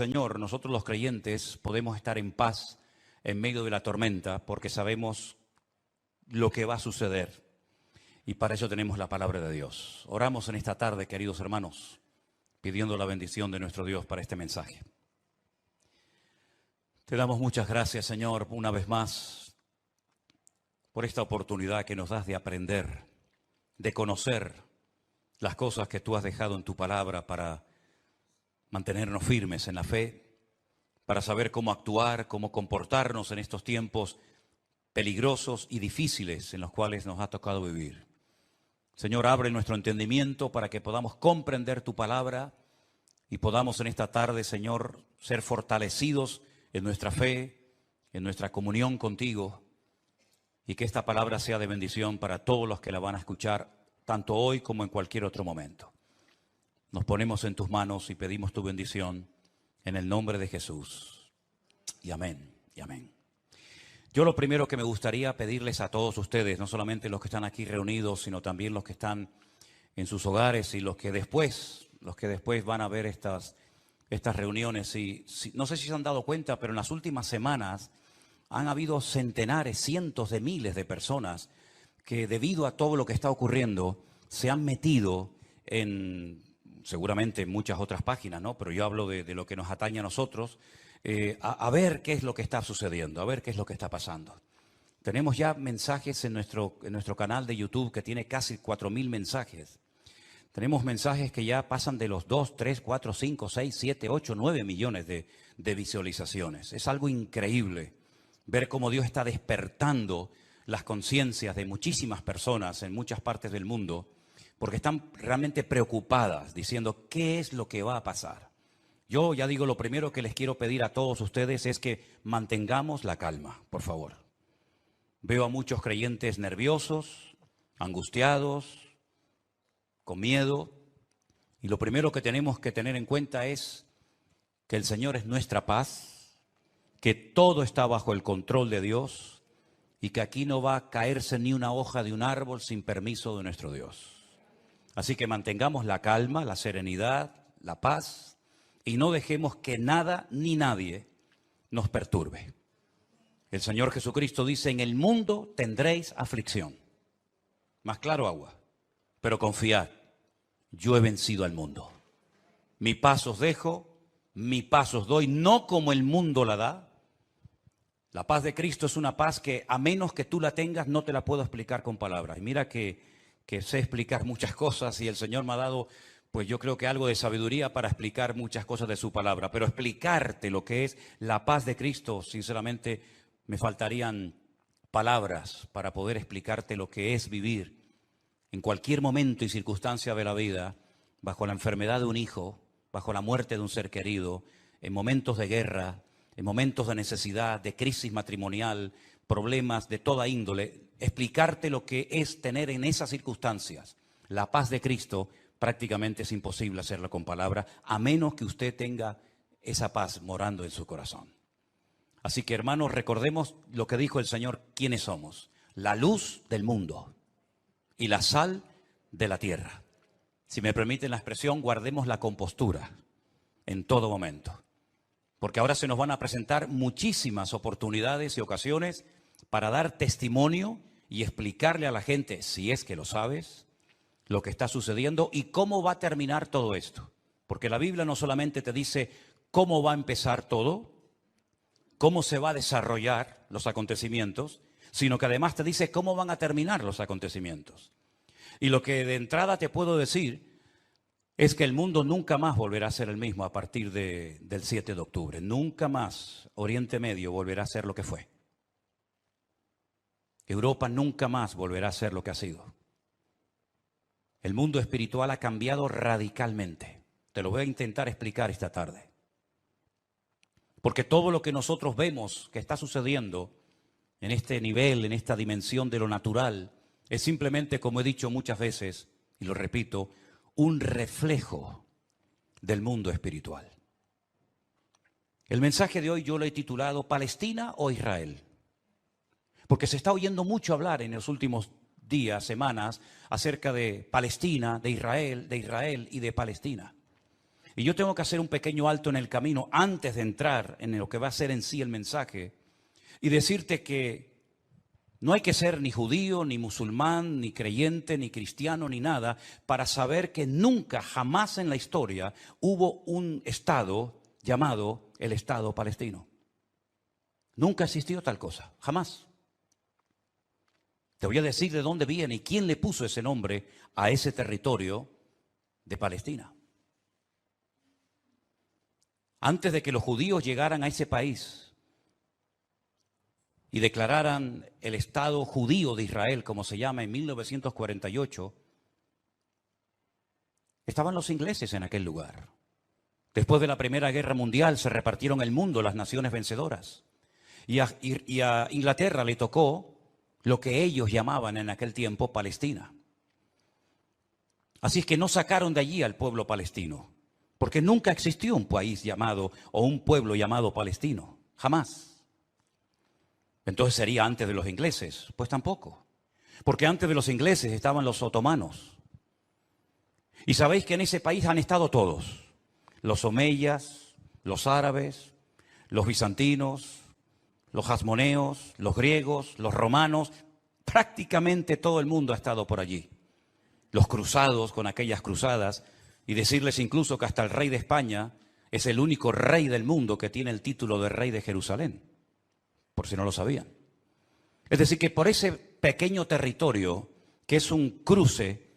Señor, nosotros los creyentes podemos estar en paz en medio de la tormenta porque sabemos lo que va a suceder. Y para eso tenemos la palabra de Dios. Oramos en esta tarde, queridos hermanos, pidiendo la bendición de nuestro Dios para este mensaje. Te damos muchas gracias, Señor, una vez más, por esta oportunidad que nos das de aprender, de conocer las cosas que tú has dejado en tu palabra para mantenernos firmes en la fe, para saber cómo actuar, cómo comportarnos en estos tiempos peligrosos y difíciles en los cuales nos ha tocado vivir. Señor, abre nuestro entendimiento para que podamos comprender tu palabra y podamos en esta tarde, Señor, ser fortalecidos en nuestra fe, en nuestra comunión contigo, y que esta palabra sea de bendición para todos los que la van a escuchar, tanto hoy como en cualquier otro momento. Nos ponemos en tus manos y pedimos tu bendición en el nombre de Jesús. Y amén, y amén. Yo lo primero que me gustaría pedirles a todos ustedes, no solamente los que están aquí reunidos, sino también los que están en sus hogares y los que después van a ver estas reuniones. No sé si se han dado cuenta, pero en las últimas semanas han habido centenares, cientos de miles de personas que debido a todo lo que está ocurriendo se han metido en, seguramente en muchas otras páginas, ¿no? Pero yo hablo de lo que nos atañe a nosotros, a ver qué es lo que está sucediendo, a ver qué es lo que está pasando. Tenemos ya mensajes en nuestro canal de YouTube que tiene casi 4.000 mensajes. Tenemos mensajes que ya pasan de los 2, 3, 4, 5, 6, 7, 8, 9 millones de visualizaciones. Es algo increíble ver cómo Dios está despertando las conciencias de muchísimas personas en muchas partes del mundo, porque están realmente preocupadas, diciendo, ¿qué es lo que va a pasar? Yo ya digo, lo primero que les quiero pedir a todos ustedes es que mantengamos la calma, por favor. Veo a muchos creyentes nerviosos, angustiados, con miedo, y lo primero que tenemos que tener en cuenta es que el Señor es nuestra paz, que todo está bajo el control de Dios y que aquí no va a caerse ni una hoja de un árbol sin permiso de nuestro Dios. Así que mantengamos la calma, la serenidad, la paz y no dejemos que nada ni nadie nos perturbe. El Señor Jesucristo dice, en el mundo tendréis aflicción. Más claro agua, pero confiad, yo he vencido al mundo. Mi paz os dejo, mi paz os doy, no como el mundo la da. La paz de Cristo es una paz que a menos que tú la tengas no te la puedo explicar con palabras. Y mira que sé explicar muchas cosas y el Señor me ha dado, pues yo creo que algo de sabiduría para explicar muchas cosas de su palabra. Pero explicarte lo que es la paz de Cristo, sinceramente, me faltarían palabras para poder explicarte lo que es vivir en cualquier momento y circunstancia de la vida, bajo la enfermedad de un hijo, bajo la muerte de un ser querido, en momentos de guerra, en momentos de necesidad, de crisis matrimonial, problemas de toda índole, explicarte lo que es tener en esas circunstancias la paz de Cristo, prácticamente es imposible hacerlo con palabras, a menos que usted tenga esa paz morando en su corazón. Así que, hermanos, recordemos lo que dijo el Señor, quiénes somos: la luz del mundo y la sal de la tierra. Si me permiten la expresión, guardemos la compostura en todo momento. Porque ahora se nos van a presentar muchísimas oportunidades y ocasiones para dar testimonio y explicarle a la gente, si es que lo sabes, lo que está sucediendo y cómo va a terminar todo esto. Porque la Biblia no solamente te dice cómo va a empezar todo, cómo se va a desarrollar los acontecimientos, sino que además te dice cómo van a terminar los acontecimientos. Y lo que de entrada te puedo decir es que el mundo nunca más volverá a ser el mismo a partir del 7 de octubre. Nunca más Oriente Medio volverá a ser lo que fue. Europa nunca más volverá a ser lo que ha sido. El mundo espiritual ha cambiado radicalmente. Te lo voy a intentar explicar esta tarde. Porque todo lo que nosotros vemos que está sucediendo en este nivel, en esta dimensión de lo natural, es simplemente, como he dicho muchas veces, y lo repito, un reflejo del mundo espiritual. El mensaje de hoy yo lo he titulado ¿Palestina o Israel? Porque se está oyendo mucho hablar en los últimos días, semanas, acerca de Palestina, de Israel y de Palestina. Y yo tengo que hacer un pequeño alto en el camino antes de entrar en lo que va a ser en sí el mensaje y decirte que no hay que ser ni judío, ni musulmán, ni creyente, ni cristiano, ni nada, para saber que nunca, jamás en la historia hubo un Estado llamado el Estado palestino. Nunca existió tal cosa, jamás. Te voy a decir de dónde viene y quién le puso ese nombre a ese territorio de Palestina. Antes de que los judíos llegaran a ese país y declararan el Estado judío de Israel, como se llama, en 1948, estaban los ingleses en aquel lugar. Después de la Primera Guerra Mundial se repartieron el mundo las naciones vencedoras. Y a Inglaterra le tocó lo que ellos llamaban en aquel tiempo Palestina. Así es que no sacaron de allí al pueblo palestino, porque nunca existió un país llamado o un pueblo llamado palestino, jamás. Entonces sería antes de los ingleses, pues tampoco, porque antes de los ingleses estaban los otomanos. Y sabéis que en ese país han estado todos, los omeyas, los árabes, los bizantinos, los hasmoneos, los griegos, los romanos, prácticamente todo el mundo ha estado por allí. Los cruzados con aquellas cruzadas, y decirles incluso que hasta el rey de España es el único rey del mundo que tiene el título de rey de Jerusalén, por si no lo sabían. Es decir, que por ese pequeño territorio, que es un cruce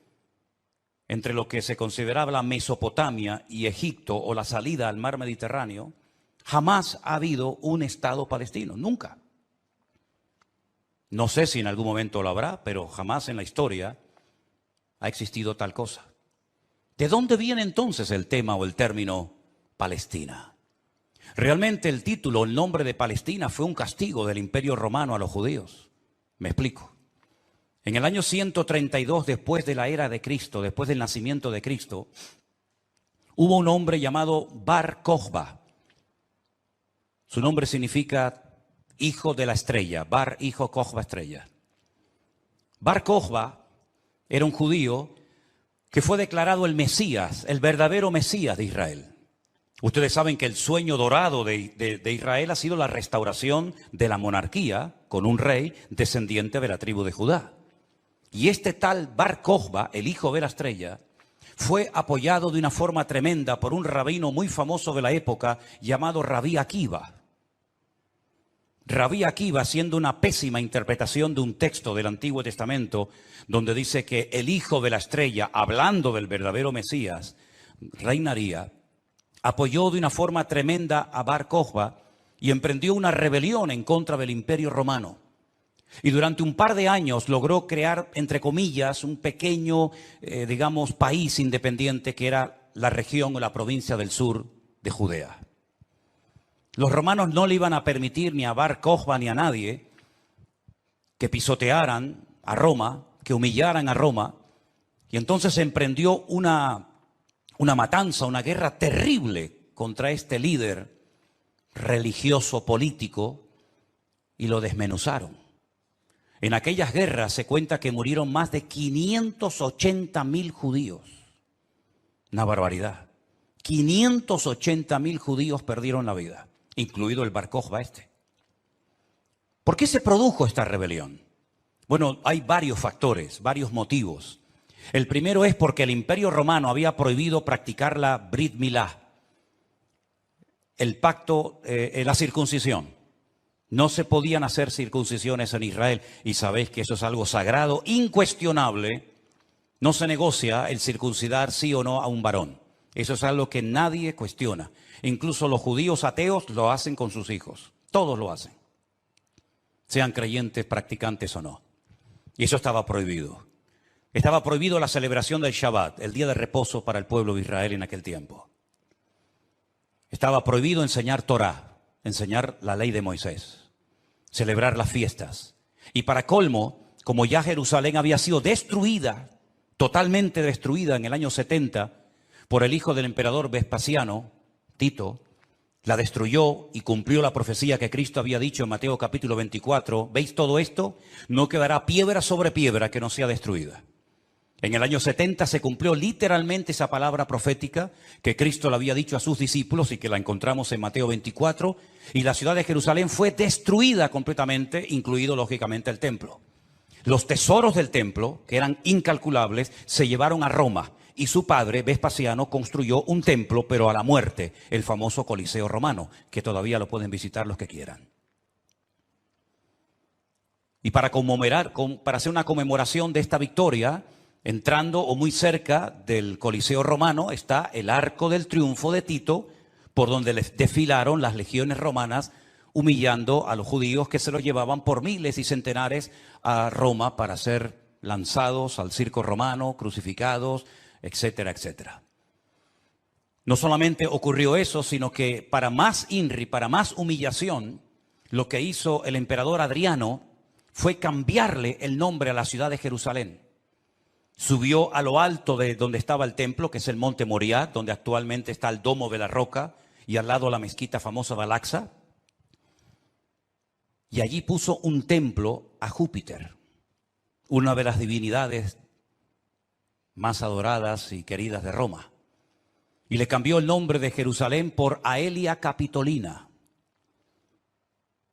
entre lo que se consideraba la Mesopotamia y Egipto o la salida al mar Mediterráneo, jamás ha habido un Estado palestino, nunca. No sé si en algún momento lo habrá, pero jamás en la historia ha existido tal cosa. ¿De dónde viene entonces el tema o el término Palestina? Realmente el título, el nombre de Palestina fue un castigo del Imperio Romano a los judíos. Me explico. En el año 132 después de la era de Cristo, después del nacimiento de Cristo, hubo un hombre llamado Bar Kokhba. Su nombre significa hijo de la estrella, Bar, hijo, Kokhba, estrella. Bar Kokhba era un judío que fue declarado el Mesías, el verdadero Mesías de Israel. Ustedes saben que el sueño dorado de Israel ha sido la restauración de la monarquía con un rey descendiente de la tribu de Judá. Y este tal Bar Kokhba, el hijo de la estrella, fue apoyado de una forma tremenda por un rabino muy famoso de la época llamado Rabí Akiva. Rabí Akiva, haciendo una pésima interpretación de un texto del Antiguo Testamento, donde dice que el hijo de la estrella, hablando del verdadero Mesías, reinaría, apoyó de una forma tremenda a Bar Kokhba y emprendió una rebelión en contra del Imperio Romano. Y durante un par de años logró crear, entre comillas, un pequeño, país independiente que era la región o la provincia del sur de Judea. Los romanos no le iban a permitir ni a Bar Kokhba ni a nadie que pisotearan a Roma, que humillaran a Roma. Y entonces se emprendió una matanza, una guerra terrible contra este líder religioso político y lo desmenuzaron. En aquellas guerras se cuenta que murieron más de 580.000 judíos. Una barbaridad. 580.000 judíos perdieron la vida, incluido el Bar Kokhba este. ¿Por qué se produjo esta rebelión? Bueno, hay varios factores, varios motivos. El primero es porque el Imperio Romano había prohibido practicar la Brit Milá, el pacto, la circuncisión. No se podían hacer circuncisiones en Israel y sabéis que eso es algo sagrado, incuestionable. No se negocia el circuncidar sí o no a un varón. Eso es algo que nadie cuestiona. Incluso los judíos ateos lo hacen con sus hijos. Todos lo hacen. Sean creyentes, practicantes o no. Y eso estaba prohibido. Estaba prohibido la celebración del Shabbat, el día de reposo para el pueblo de Israel en aquel tiempo. Estaba prohibido enseñar Torah, enseñar la ley de Moisés, celebrar las fiestas. Y para colmo, como ya Jerusalén había sido destruida, totalmente destruida en el año 70 por el hijo del emperador Vespasiano, Tito, la destruyó y cumplió la profecía que Cristo había dicho en Mateo capítulo 24. ¿Veis todo esto? No quedará piedra sobre piedra que no sea destruida. En el año 70 se cumplió literalmente esa palabra profética que Cristo le había dicho a sus discípulos y que la encontramos en Mateo 24. Y la ciudad de Jerusalén fue destruida completamente, incluido lógicamente el templo. Los tesoros del templo, que eran incalculables, se llevaron a Roma. Y su padre, Vespasiano, construyó un templo, pero a la muerte, el famoso Coliseo romano, que todavía lo pueden visitar los que quieran. Y para hacer una conmemoración de esta victoria, entrando o muy cerca del Coliseo romano está el Arco del Triunfo de Tito, por donde desfilaron las legiones romanas, humillando a los judíos que se los llevaban por miles y centenares a Roma para ser lanzados al circo romano, crucificados, etcétera, etcétera. No solamente ocurrió eso, sino que para más INRI, para más humillación, lo que hizo el emperador Adriano fue cambiarle el nombre a la ciudad de Jerusalén. Subió a lo alto de donde estaba el templo, que es el monte Moriah, donde actualmente está el Domo de la Roca, y al lado la mezquita famosa de Al-Aqsa. Y allí puso un templo a Júpiter, una de las divinidades más adoradas y queridas de Roma. Y le cambió el nombre de Jerusalén por Aelia Capitolina.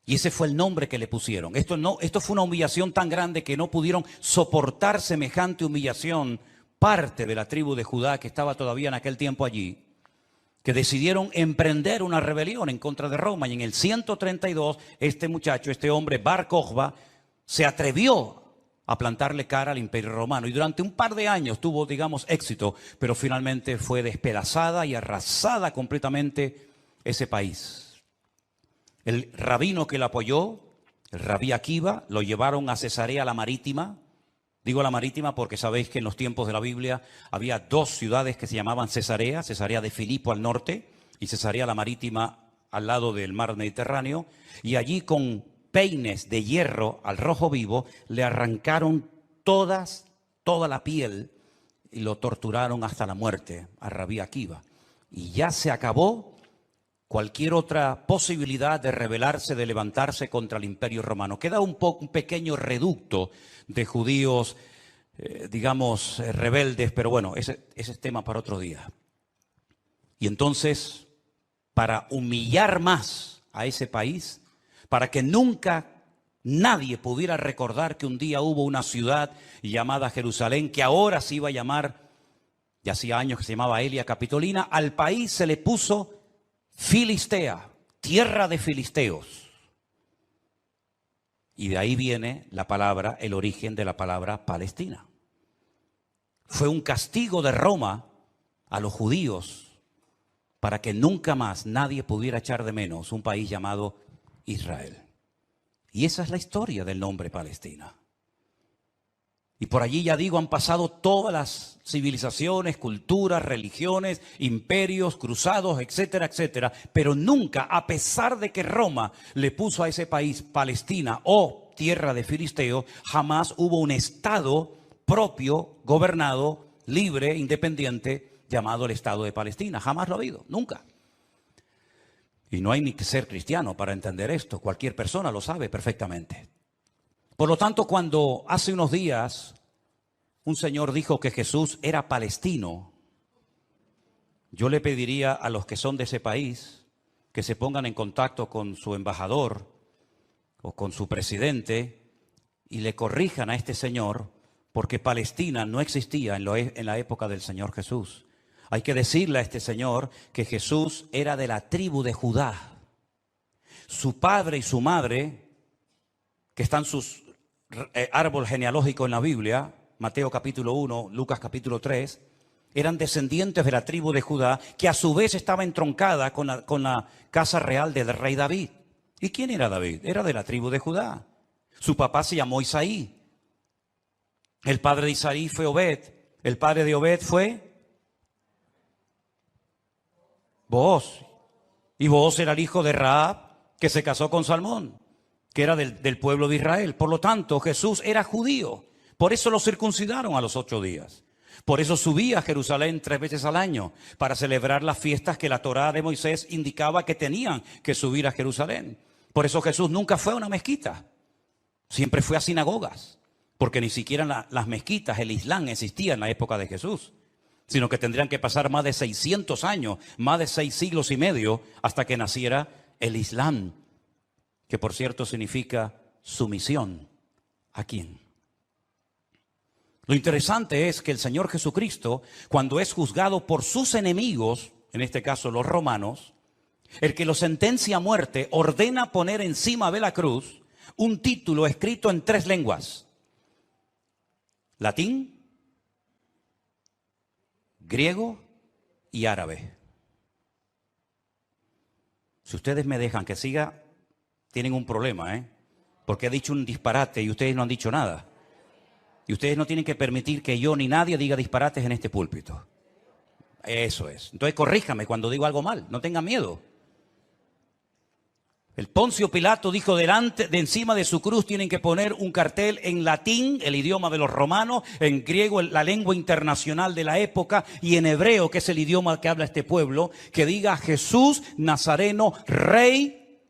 Y ese fue el nombre que le pusieron. Esto fue una humillación tan grande que no pudieron soportar semejante humillación parte de la tribu de Judá que estaba todavía en aquel tiempo allí, que decidieron emprender una rebelión en contra de Roma. Y en el 132, este hombre, Bar Kokhba, se atrevió a plantarle cara al Imperio Romano. Y durante un par de años tuvo, digamos, éxito, pero finalmente fue despedazada y arrasada completamente ese país. El rabino que lo apoyó, el rabí Akiva, lo llevaron a Cesarea la Marítima. Digo la Marítima porque sabéis que en los tiempos de la Biblia había dos ciudades que se llamaban Cesarea, Cesarea de Filipo al norte y Cesarea la Marítima al lado del mar Mediterráneo. Y allí con peines de hierro al rojo vivo le arrancaron toda la piel y lo torturaron hasta la muerte a rabí Akiva. Y ya se acabó cualquier otra posibilidad de rebelarse, de levantarse contra el Imperio Romano. Queda un pequeño reducto de judíos, digamos, rebeldes, pero bueno, ese es tema para otro día. Y entonces, para humillar más a ese país, para que nunca nadie pudiera recordar que un día hubo una ciudad llamada Jerusalén, que ahora se iba a llamar, ya hacía años que se llamaba Aelia Capitolina, al país se le puso Filistea, tierra de filisteos. Y de ahí viene la palabra, el origen de la palabra Palestina. Fue un castigo de Roma a los judíos para que nunca más nadie pudiera echar de menos un país llamado Israel. Y esa es la historia del nombre Palestina. Y por allí, ya digo, han pasado todas las civilizaciones, culturas, religiones, imperios, cruzados, etcétera, etcétera. Pero nunca, a pesar de que Roma le puso a ese país Palestina o tierra de filisteos, jamás hubo un estado propio, gobernado, libre, independiente, llamado el Estado de Palestina. Jamás lo ha habido, nunca. Y no hay ni que ser cristiano para entender esto. Cualquier persona lo sabe perfectamente. Por lo tanto, cuando hace unos días un señor dijo que Jesús era palestino, yo le pediría a los que son de ese país que se pongan en contacto con su embajador o con su presidente y le corrijan a este señor, porque Palestina no existía en la época del Señor Jesús. Hay que decirle a este señor que Jesús era de la tribu de Judá. Su padre y su madre, que están sus árbol genealógico en la Biblia, Mateo capítulo 1, Lucas capítulo 3, eran descendientes de la tribu de Judá, que a su vez estaba entroncada con la casa real del rey David. ¿Y quién era David? Era de la tribu de Judá. Su papá se llamó Isaí. El padre de Isaí fue Obed. El padre de Obed fue Booz. Y Booz era el hijo de Rahab, que se casó con Salmón, que era del pueblo de Israel. Por lo tanto, Jesús era judío. Por eso lo circuncidaron a los 8 días. Por eso subía a Jerusalén 3 veces al año, para celebrar las fiestas que la Torá de Moisés indicaba que tenían que subir a Jerusalén. Por eso Jesús nunca fue a una mezquita. Siempre fue a sinagogas. porque ni siquiera las mezquitas, el Islam existía en la época de Jesús, sino que tendrían que pasar más de 600 años, más de 6 siglos y medio, hasta que naciera el Islam, que por cierto significa sumisión. ¿A quién? Lo interesante es que el Señor Jesucristo, cuando es juzgado por sus enemigos, en este caso los romanos, el que lo sentencia a muerte ordena poner encima de la cruz un título escrito en 3 lenguas: latín, griego y árabe. Si ustedes me dejan que siga, tienen un problema, porque he dicho un disparate y ustedes no han dicho nada. Y ustedes no tienen que permitir que yo ni nadie diga disparates en este púlpito. Eso es. Entonces corríjame cuando digo algo mal, no tengan miedo. El Poncio Pilato dijo de encima de su cruz tienen que poner un cartel en latín, el idioma de los romanos, en griego, la lengua internacional de la época, y en hebreo, que es el idioma que habla este pueblo, que diga Jesús Nazareno, Rey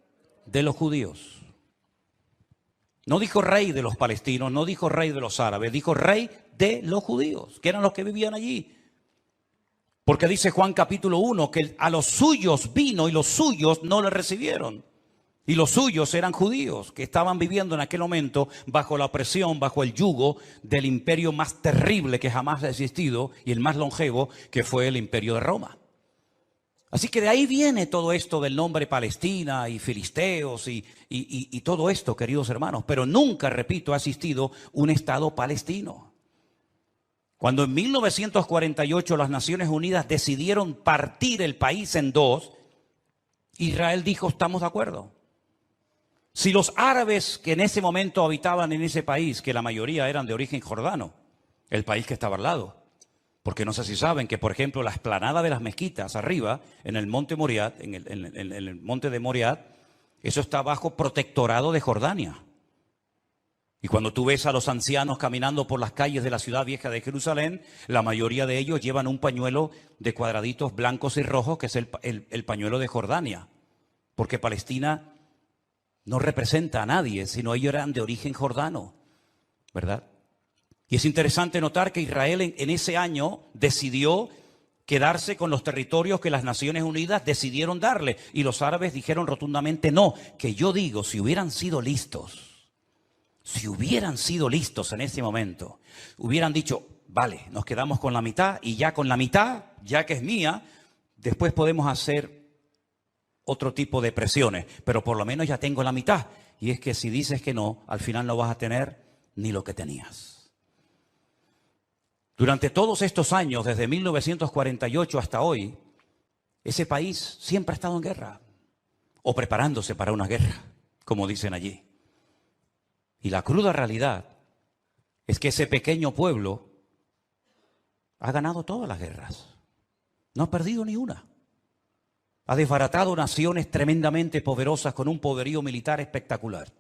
de los judíos. No dijo rey de los palestinos, no dijo rey de los árabes, dijo rey de los judíos, que eran los que vivían allí. Porque dice Juan capítulo 1 que a los suyos vino y los suyos no le recibieron. Y los suyos eran judíos que estaban viviendo en aquel momento bajo la opresión, bajo el yugo del imperio más terrible que jamás ha existido y el más longevo, que fue el imperio de Roma. Así que de ahí viene todo esto del nombre Palestina y filisteos y todo esto, queridos hermanos. Pero nunca, repito, ha existido un Estado palestino. Cuando en 1948 las Naciones Unidas decidieron partir el país en 2, Israel dijo, estamos de acuerdo. Si los árabes que en ese momento habitaban en ese país, que la mayoría eran de origen jordano, el país que estaba al lado, porque no sé si saben que, por ejemplo, la explanada de las mezquitas arriba, en el monte Moriah, en el monte de Moriah, eso está bajo protectorado de Jordania. Y cuando tú ves a los ancianos caminando por las calles de la ciudad vieja de Jerusalén, la mayoría de ellos llevan un pañuelo de cuadraditos blancos y rojos, que es el pañuelo de Jordania. Porque Palestina no representa a nadie, sino ellos eran de origen jordano, ¿verdad? Y es interesante notar que Israel en ese año decidió quedarse con los territorios que las Naciones Unidas decidieron darle. Y los árabes dijeron rotundamente no, que yo digo, si hubieran sido listos en ese momento, hubieran dicho, vale, nos quedamos con la mitad y ya con la mitad, ya que es mía, después podemos hacer otro tipo de presiones, pero por lo menos ya tengo la mitad. Y es que si dices que no, al final no vas a tener ni lo que tenías. Durante todos estos años, desde 1948 hasta hoy, ese país siempre ha estado en guerra, o preparándose para una guerra, como dicen allí. Y la cruda realidad es que ese pequeño pueblo ha ganado todas las guerras, no ha perdido ni una. Ha desbaratado naciones tremendamente poderosas con un poderío militar espectacular.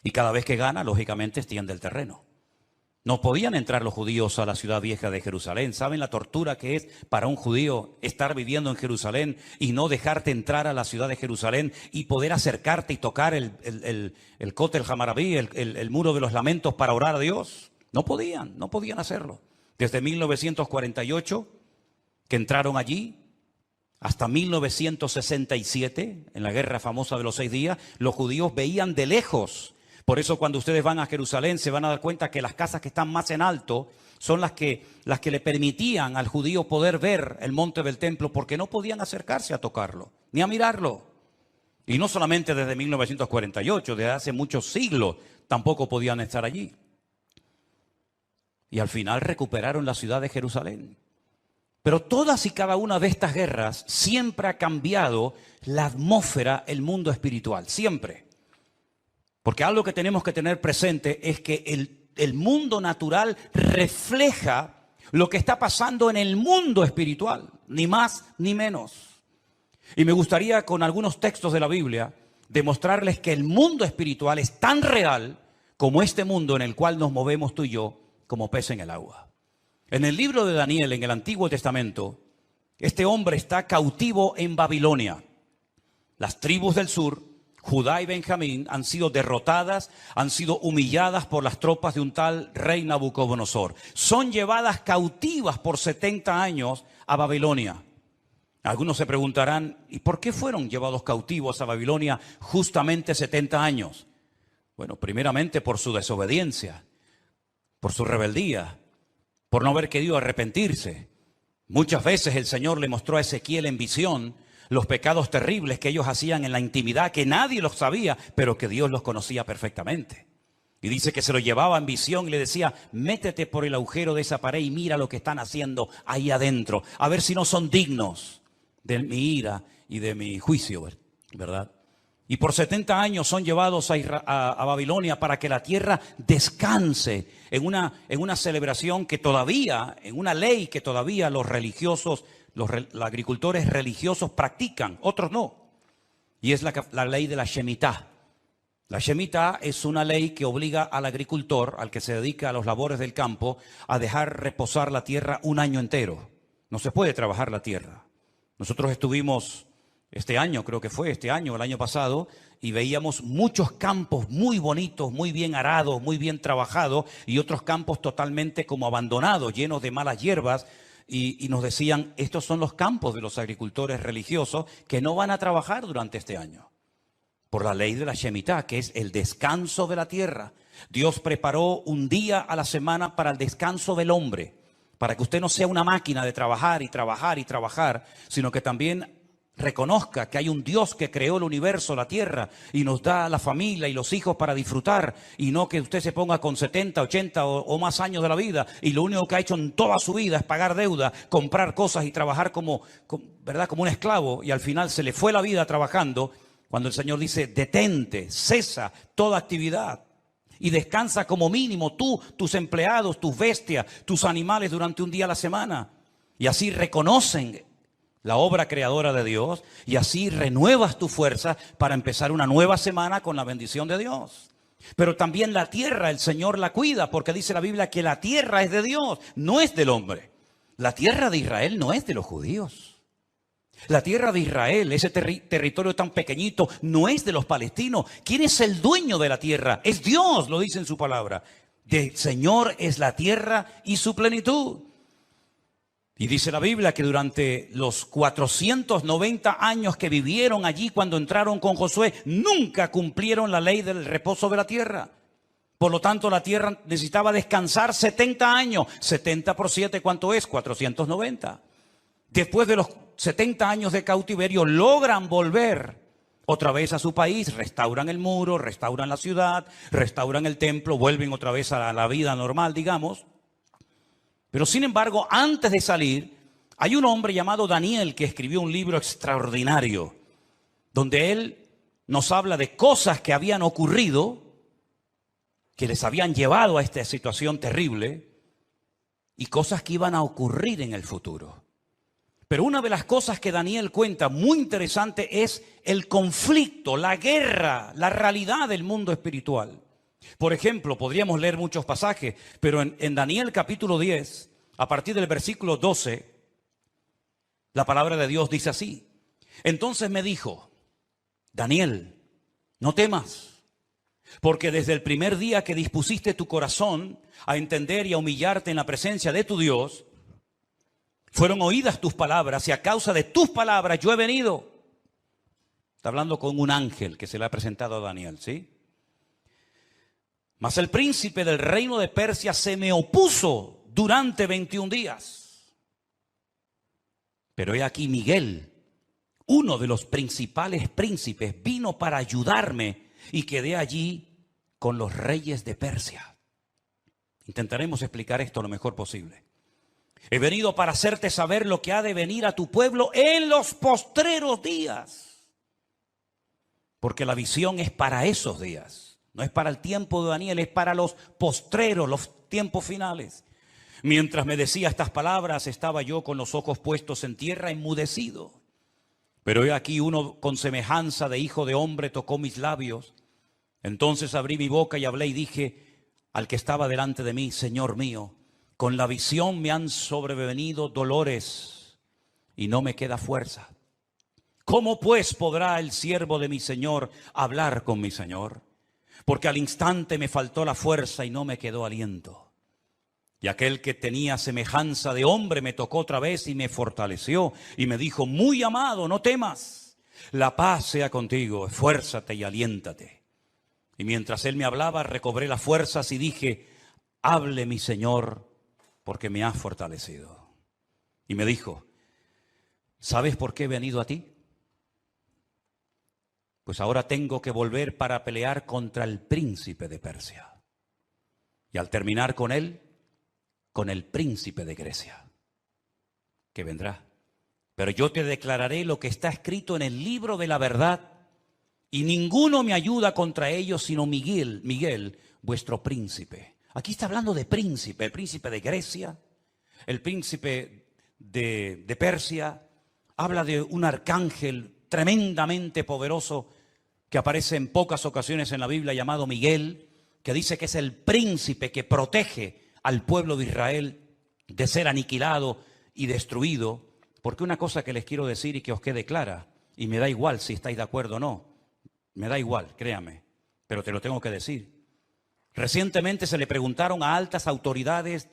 Y cada vez que gana, lógicamente, extiende el terreno. No podían entrar los judíos a la ciudad vieja de Jerusalén. ¿Saben la tortura que es para un judío estar viviendo en Jerusalén y no dejarte entrar a la ciudad de Jerusalén y poder acercarte y tocar el Kotel Hamarabí, el muro de los lamentos, para orar a Dios? No podían hacerlo. Desde 1948, que entraron allí, hasta 1967, en la guerra famosa de los 6 días, los judíos veían de lejos. Por eso cuando ustedes van a Jerusalén se van a dar cuenta que las casas que están más en alto son las que le permitían al judío poder ver el monte del templo, porque no podían acercarse a tocarlo, ni a mirarlo. Y no solamente desde 1948, desde hace muchos siglos tampoco podían estar allí. Y al final recuperaron la ciudad de Jerusalén. Pero todas y cada una de estas guerras siempre ha cambiado la atmósfera, el mundo espiritual, siempre. Porque algo que tenemos que tener presente es que el mundo natural refleja lo que está pasando en el mundo espiritual, ni más ni menos. Y me gustaría con algunos textos de la Biblia demostrarles que el mundo espiritual es tan real como este mundo en el cual nos movemos tú y yo como pez en el agua. En el libro de Daniel, en el Antiguo Testamento, este hombre está cautivo en Babilonia. Las tribus del sur, Judá y Benjamín han sido derrotadas, han sido humilladas por las tropas de un tal rey Nabucodonosor. Son llevadas cautivas por 70 años a Babilonia. Algunos se preguntarán, ¿y por qué fueron llevados cautivos a Babilonia justamente 70 años? Bueno, primeramente por su desobediencia, por su rebeldía, por no haber querido arrepentirse. Muchas veces el Señor le mostró a Ezequiel en visión los pecados terribles que ellos hacían en la intimidad, que nadie los sabía, pero que Dios los conocía perfectamente. Y dice que se lo llevaba en visión y le decía, métete por el agujero de esa pared y mira lo que están haciendo ahí adentro, a ver si no son dignos de mi ira y de mi juicio, ¿verdad? Y por 70 años son llevados a Babilonia para que la tierra descanse en una celebración que todavía, en una ley que todavía los religiosos, los agricultores religiosos practican, otros no. Y es la ley de la Shemitah. La Shemitah es una ley que obliga al agricultor, al que se dedica a los labores del campo, a dejar reposar la tierra un año entero. No se puede trabajar la tierra. Nosotros estuvimos este año, creo que fue este año, el año pasado, y veíamos muchos campos muy bonitos, muy bien arados, muy bien trabajados, y otros campos totalmente como abandonados, llenos de malas hierbas, y nos decían, estos son los campos de los agricultores religiosos que no van a trabajar durante este año. Por la ley de la Shemitah, que es el descanso de la tierra. Dios preparó un día a la semana para el descanso del hombre, para que usted no sea una máquina de trabajar y trabajar y trabajar, sino que también reconozca que hay un Dios que creó el universo, la tierra, y nos da la familia y los hijos para disfrutar, y no que usted se ponga con 70, 80 o más años de la vida, y lo único que ha hecho en toda su vida es pagar deuda, comprar cosas y trabajar ¿verdad? Como un esclavo, y al final se le fue la vida trabajando, cuando el Señor dice, detente, cesa toda actividad. Y descansa como mínimo tú, tus empleados, tus bestias, tus animales durante un día a la semana. Y así reconocen la obra creadora de Dios y así renuevas tu fuerza para empezar una nueva semana con la bendición de Dios. Pero también la tierra, el Señor la cuida, porque dice la Biblia que la tierra es de Dios, no es del hombre. La tierra de Israel no es de los judíos. La tierra de Israel, ese territorio tan pequeñito, no es de los palestinos. ¿Quién es el dueño de la tierra? Es Dios, lo dice en su palabra. Del Señor es la tierra y su plenitud. Y dice la Biblia que durante los 490 años que vivieron allí cuando entraron con Josué, nunca cumplieron la ley del reposo de la tierra. Por lo tanto, la tierra necesitaba descansar 70 años. 70 por 7, ¿cuánto es? 490. Después de los 70 años de cautiverio, logran volver otra vez a su país, restauran el muro, restauran la ciudad, restauran el templo, vuelven otra vez a la vida normal, digamos. Pero sin embargo, antes de salir, hay un hombre llamado Daniel que escribió un libro extraordinario, donde él nos habla de cosas que habían ocurrido, que les habían llevado a esta situación terrible, y cosas que iban a ocurrir en el futuro. Pero una de las cosas que Daniel cuenta muy interesante es el conflicto, la guerra, la realidad del mundo espiritual. Por ejemplo, podríamos leer muchos pasajes, pero en Daniel capítulo 10, a partir del versículo 12, la palabra de Dios dice así. Entonces me dijo, Daniel, no temas, porque desde el primer día que dispusiste tu corazón a entender y a humillarte en la presencia de tu Dios, fueron oídas tus palabras y a causa de tus palabras yo he venido. Está hablando con un ángel que se le ha presentado a Daniel, ¿sí? Mas el príncipe del reino de Persia se me opuso durante 21 días. Pero he aquí Miguel, uno de los principales príncipes, vino para ayudarme y quedé allí con los reyes de Persia. Intentaremos explicar esto lo mejor posible. He venido para hacerte saber lo que ha de venir a tu pueblo en los postreros días. Porque la visión es para esos días. No es para el tiempo de Daniel, es para los postreros, los tiempos finales. Mientras me decía estas palabras, estaba yo con los ojos puestos en tierra, enmudecido. Pero he aquí uno con semejanza de hijo de hombre tocó mis labios. Entonces abrí mi boca y hablé y dije al que estaba delante de mí, Señor mío, con la visión me han sobrevenido dolores y no me queda fuerza. ¿Cómo pues podrá el siervo de mi Señor hablar con mi Señor? Porque al instante me faltó la fuerza y no me quedó aliento. Y aquel que tenía semejanza de hombre me tocó otra vez y me fortaleció y me dijo: muy amado, no temas, la paz sea contigo, esfuérzate y aliéntate. Y mientras él me hablaba, recobré las fuerzas y dije: hable mi Señor, porque me has fortalecido. Y me dijo: ¿sabes por qué he venido a ti? Pues ahora tengo que volver para pelear contra el príncipe de Persia. Y al terminar con él, con el príncipe de Grecia, que vendrá. Pero yo te declararé lo que está escrito en el libro de la verdad, y ninguno me ayuda contra ellos sino Miguel, vuestro príncipe. Aquí está hablando de príncipe, el príncipe de Grecia, el príncipe de Persia. Habla de un arcángel tremendamente poderoso que aparece en pocas ocasiones en la Biblia, llamado Miguel, que dice que es el príncipe que protege al pueblo de Israel de ser aniquilado y destruido. Porque una cosa que les quiero decir y que os quede clara, y me da igual si estáis de acuerdo o no, me da igual, créame, pero te lo tengo que decir. Recientemente se le preguntaron a altas autoridades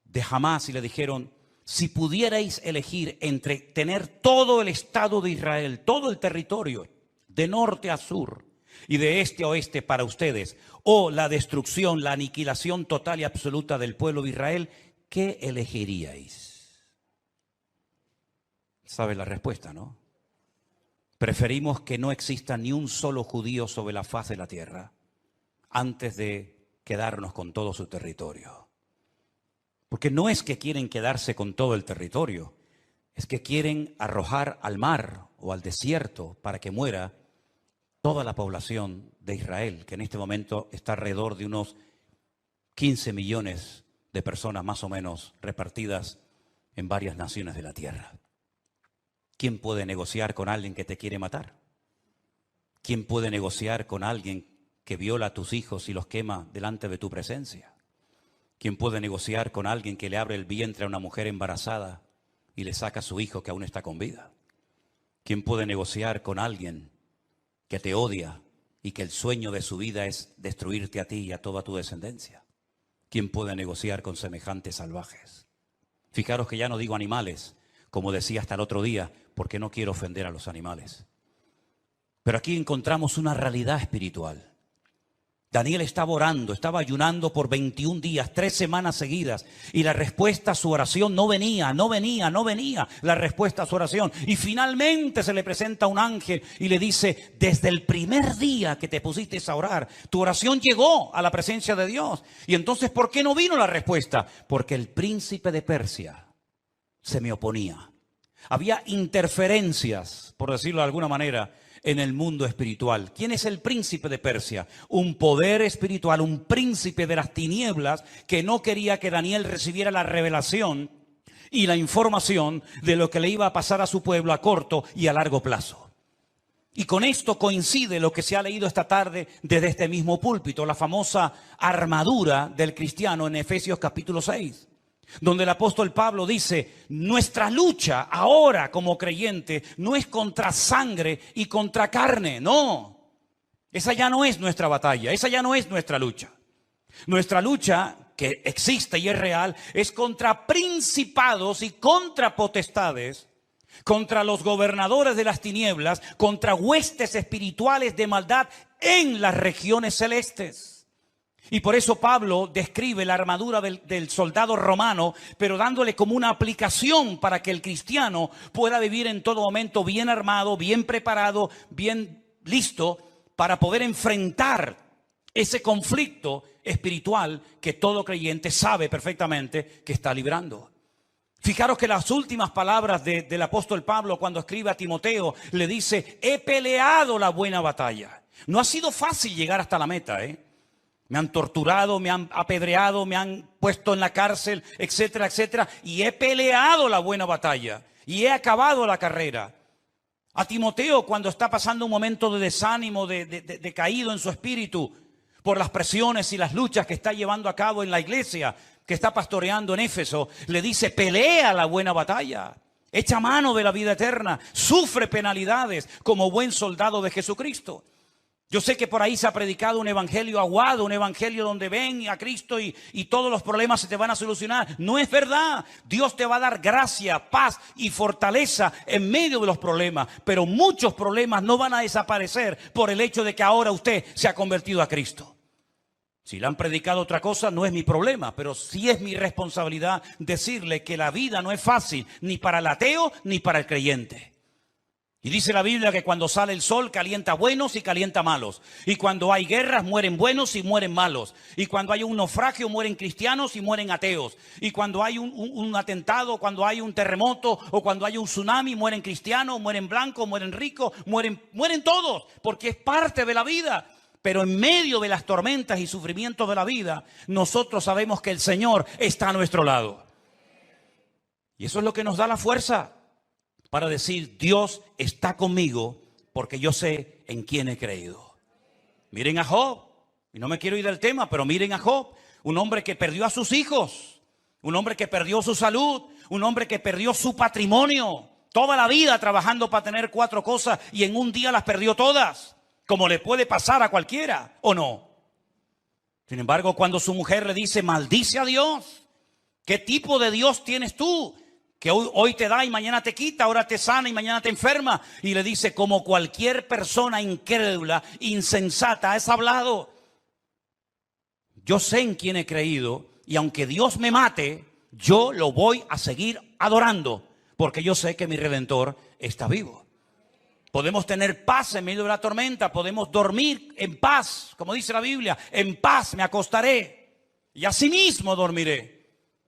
de Hamás y le dijeron: si pudierais elegir entre tener todo el Estado de Israel, todo el territorio, de norte a sur y de este a oeste para ustedes, o la destrucción, la aniquilación total y absoluta del pueblo de Israel, ¿qué elegiríais? ¿Sabe la respuesta, no? Preferimos que no exista ni un solo judío sobre la faz de la tierra antes de quedarnos con todo su territorio. Porque no es que quieren quedarse con todo el territorio, es que quieren arrojar al mar o al desierto para que muera toda la población de Israel, que en este momento está alrededor de unos 15 millones de personas más o menos repartidas en varias naciones de la tierra. ¿Quién puede negociar con alguien que te quiere matar? ¿Quién puede negociar con alguien que viola a tus hijos y los quema delante de tu presencia? ¿Quién puede negociar con alguien que le abre el vientre a una mujer embarazada y le saca a su hijo que aún está con vida? ¿Quién puede negociar con alguien que te odia y que el sueño de su vida es destruirte a ti y a toda tu descendencia? ¿Quién puede negociar con semejantes salvajes? Fijaros que ya no digo animales, como decía hasta el otro día, porque no quiero ofender a los animales. Pero aquí encontramos una realidad espiritual. Daniel estaba orando, estaba ayunando por 21 días, 3 semanas seguidas, y la respuesta a su oración no venía la respuesta a su oración. Y finalmente se le presenta un ángel y le dice: desde el primer día que te pusiste a orar, tu oración llegó a la presencia de Dios. Y entonces, ¿por qué no vino la respuesta? Porque el príncipe de Persia se me oponía. Había interferencias, por decirlo de alguna manera, en el mundo espiritual. ¿Quién es el príncipe de Persia? Un poder espiritual, un príncipe de las tinieblas que no quería que Daniel recibiera la revelación y la información de lo que le iba a pasar a su pueblo a corto y a largo plazo. Y con esto coincide lo que se ha leído esta tarde desde este mismo púlpito, la famosa armadura del cristiano en Efesios capítulo 6. Donde el apóstol Pablo dice: nuestra lucha ahora como creyente no es contra sangre y contra carne, no. Esa ya no es nuestra batalla, esa ya no es nuestra lucha. Nuestra lucha, que existe y es real, es contra principados y contra potestades, contra los gobernadores de las tinieblas, contra huestes espirituales de maldad en las regiones celestes. Y por eso Pablo describe la armadura del soldado romano, pero dándole como una aplicación para que el cristiano pueda vivir en todo momento bien armado, bien preparado, bien listo para poder enfrentar ese conflicto espiritual que todo creyente sabe perfectamente que está librando. Fijaros que las últimas palabras del apóstol Pablo cuando escribe a Timoteo le dice: he peleado la buena batalla. No ha sido fácil llegar hasta la meta, Me han torturado, me han apedreado, me han puesto en la cárcel, etcétera, etcétera. Y he peleado la buena batalla y he acabado la carrera. A Timoteo, cuando está pasando un momento de desánimo, de caído en su espíritu por las presiones y las luchas que está llevando a cabo en la iglesia que está pastoreando en Éfeso, le dice: pelea la buena batalla. echa mano de la vida eterna, sufre penalidades como buen soldado de Jesucristo. Yo sé que por ahí se ha predicado un evangelio aguado, un evangelio donde ven a Cristo y todos los problemas se te van a solucionar. No es verdad. Dios te va a dar gracia, paz y fortaleza en medio de los problemas. Pero muchos problemas no van a desaparecer por el hecho de que ahora usted se ha convertido a Cristo. Si le han predicado otra cosa, no es mi problema, pero sí es mi responsabilidad decirle que la vida no es fácil, ni para el ateo ni para el creyente. Y dice la Biblia que cuando sale el sol calienta buenos y calienta malos. Y cuando hay guerras mueren buenos y mueren malos. Y cuando hay un naufragio mueren cristianos y mueren ateos. Y cuando hay un atentado, cuando hay un terremoto o cuando hay un tsunami mueren cristianos, mueren blancos, mueren ricos, mueren todos. Porque es parte de la vida. Pero en medio de las tormentas y sufrimientos de la vida, nosotros sabemos que el Señor está a nuestro lado. Y eso es lo que nos da la fuerza para decir, Dios está conmigo porque yo sé en quién he creído. Miren a Job, y no me quiero ir del tema, pero miren a Job, un hombre que perdió a sus hijos, un hombre que perdió su salud, un hombre que perdió su patrimonio, toda la vida trabajando para tener 4 cosas y en un día las perdió todas, como le puede pasar a cualquiera, ¿o no? Sin embargo, cuando su mujer le dice, maldice a Dios, ¿qué tipo de Dios tienes tú? Que hoy te da y mañana te quita, ahora te sana y mañana te enferma. Y le dice, como cualquier persona incrédula, insensata, has hablado. Yo sé en quién he creído y aunque Dios me mate, yo lo voy a seguir adorando. Porque yo sé que mi Redentor está vivo. Podemos tener paz en medio de la tormenta, podemos dormir en paz, como dice la Biblia, en paz me acostaré y asimismo dormiré.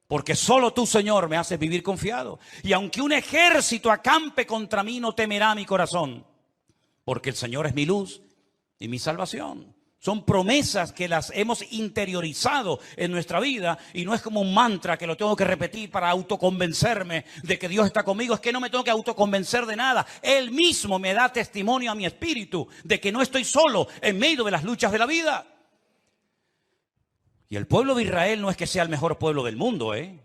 Porque solo tú, Señor, me haces vivir confiado. Y aunque un ejército acampe contra mí, no temerá mi corazón. Porque el Señor es mi luz y mi salvación. Son promesas que las hemos interiorizado en nuestra vida. Y no es como un mantra que lo tengo que repetir para autoconvencerme de que Dios está conmigo. Es que no me tengo que autoconvencer de nada. Él mismo me da testimonio a mi espíritu de que no estoy solo en medio de las luchas de la vida. Y el pueblo de Israel no es que sea el mejor pueblo del mundo, ¿eh?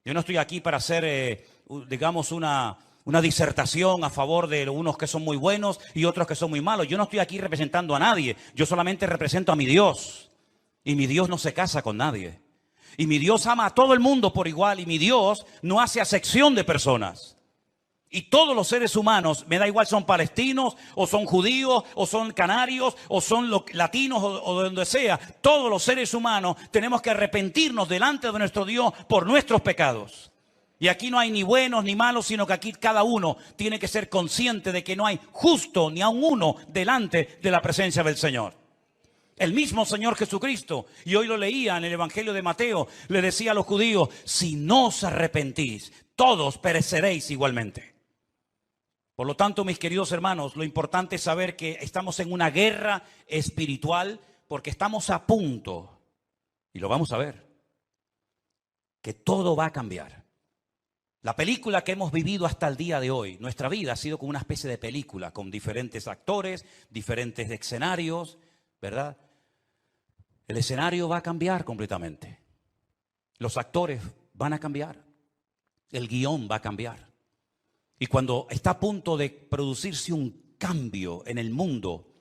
Yo no estoy aquí para hacer, digamos, una disertación a favor de unos que son muy buenos y otros que son muy malos. Yo no estoy aquí representando a nadie. Yo solamente represento a mi Dios. Y mi Dios no se casa con nadie. Y mi Dios ama a todo el mundo por igual. Y mi Dios no hace acepción de personas. Y todos los seres humanos, me da igual, son palestinos, o son judíos, o son canarios, o son latinos, o de donde sea. Todos los seres humanos tenemos que arrepentirnos delante de nuestro Dios por nuestros pecados. Y aquí no hay ni buenos ni malos, sino que aquí cada uno tiene que ser consciente de que no hay justo ni aun uno delante de la presencia del Señor. El mismo Señor Jesucristo, y hoy lo leía en el Evangelio de Mateo, le decía a los judíos, si no os arrepentís, todos pereceréis igualmente. Por lo tanto, mis queridos hermanos, lo importante es saber que estamos en una guerra espiritual porque estamos a punto, y lo vamos a ver, que todo va a cambiar. La película que hemos vivido hasta el día de hoy, nuestra vida ha sido como una especie de película, con diferentes actores, diferentes escenarios, ¿verdad? El escenario va a cambiar completamente. Los actores van a cambiar. El guión va a cambiar. Y cuando está a punto de producirse un cambio en el mundo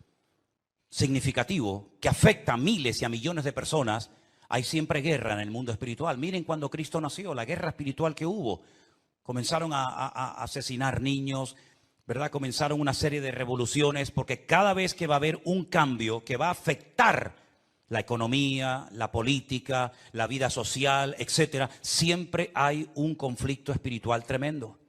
significativo que afecta a miles y a millones de personas, hay siempre guerra en el mundo espiritual. Miren cuando Cristo nació, la guerra espiritual que hubo. Comenzaron a asesinar niños, ¿verdad? Comenzaron una serie de revoluciones porque cada vez que va a haber un cambio que va a afectar la economía, la política, la vida social, etcétera, siempre hay un conflicto espiritual tremendo.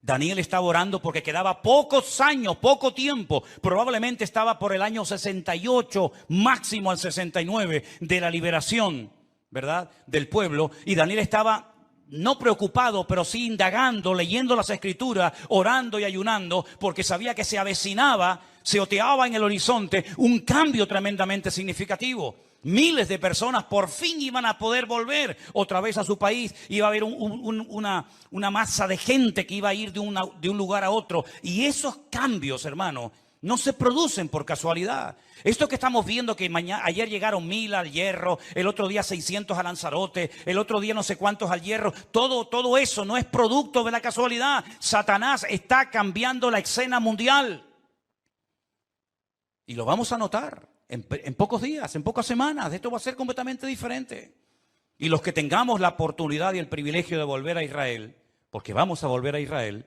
Daniel estaba orando porque quedaba pocos años, poco tiempo, probablemente estaba por el año 68, máximo al 69, de la liberación, ¿verdad?, del pueblo. Y Daniel estaba no preocupado, pero sí indagando, leyendo las escrituras, orando y ayunando, porque sabía que se avecinaba, se oteaba en el horizonte un cambio tremendamente significativo. Miles de personas por fin iban a poder volver otra vez a su país. Iba a haber una masa de gente que iba a ir de un lugar a otro. Y esos cambios, hermano, no se producen por casualidad. Esto que estamos viendo, que ayer llegaron 1000 al Hierro, el otro día 600 a Lanzarote, el otro día no sé cuántos al Hierro, todo eso no es producto de la casualidad. Satanás está cambiando la escena mundial. Y lo vamos a notar en pocos días, en pocas semanas. Esto va a ser completamente diferente. Y los que tengamos la oportunidad y el privilegio de volver a Israel, porque vamos a volver a Israel,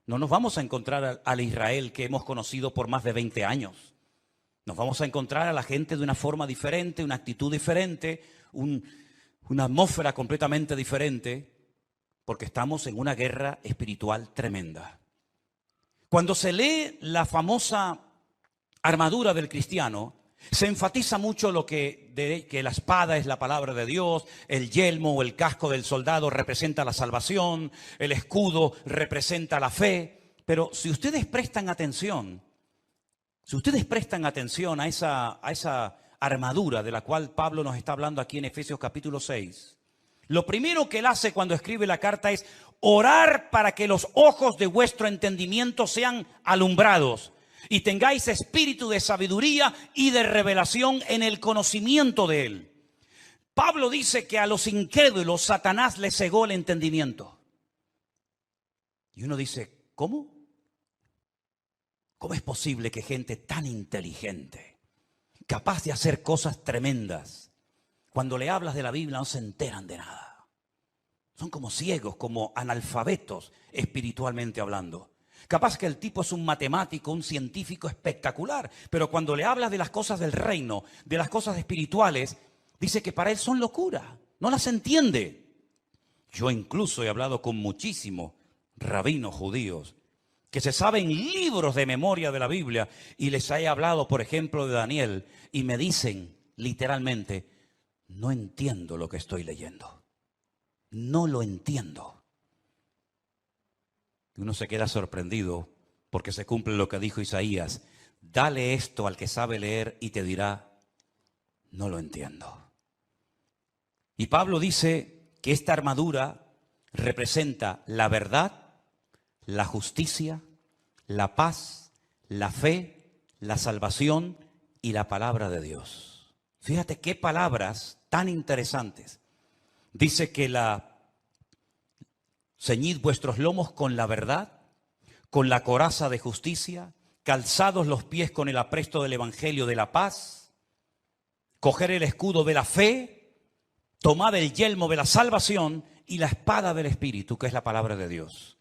no nos vamos a encontrar al Israel que hemos conocido por más de 20 años. Nos vamos a encontrar a la gente de una forma diferente, una actitud diferente, una atmósfera completamente diferente, porque estamos en una guerra espiritual tremenda. Cuando se lee la famosa armadura del cristiano, se enfatiza mucho que la espada es la palabra de Dios, el yelmo o el casco del soldado representa la salvación, el escudo representa la fe. Pero si ustedes prestan atención a esa armadura de la cual Pablo nos está hablando aquí en Efesios capítulo 6, lo primero que él hace cuando escribe la carta es orar para que los ojos de vuestro entendimiento sean alumbrados y tengáis espíritu de sabiduría y de revelación en el conocimiento de Él. Pablo dice que a los incrédulos Satanás les cegó el entendimiento. Y uno dice, ¿cómo? ¿Cómo es posible que gente tan inteligente, capaz de hacer cosas tremendas, cuando le hablas de la Biblia no se enteran de nada? Son como ciegos, como analfabetos espiritualmente hablando. Capaz que el tipo es un matemático, un científico espectacular, pero cuando le hablas de las cosas del reino, de las cosas espirituales, dice que para él son locura, no las entiende. Yo incluso he hablado con muchísimos rabinos judíos que se saben libros de memoria de la Biblia y les he hablado, por ejemplo, de Daniel y me dicen literalmente, no entiendo lo que estoy leyendo, no lo entiendo. Uno se queda sorprendido porque se cumple lo que dijo Isaías. Dale esto al que sabe leer y te dirá, no lo entiendo. Y Pablo dice que esta armadura representa la verdad, la justicia, la paz, la fe, la salvación y la palabra de Dios. Fíjate qué palabras tan interesantes. Dice que ceñid vuestros lomos con la verdad, con la coraza de justicia, calzados los pies con el apresto del evangelio de la paz, coger el escudo de la fe, tomad el yelmo de la salvación y la espada del Espíritu, que es la palabra de Dios.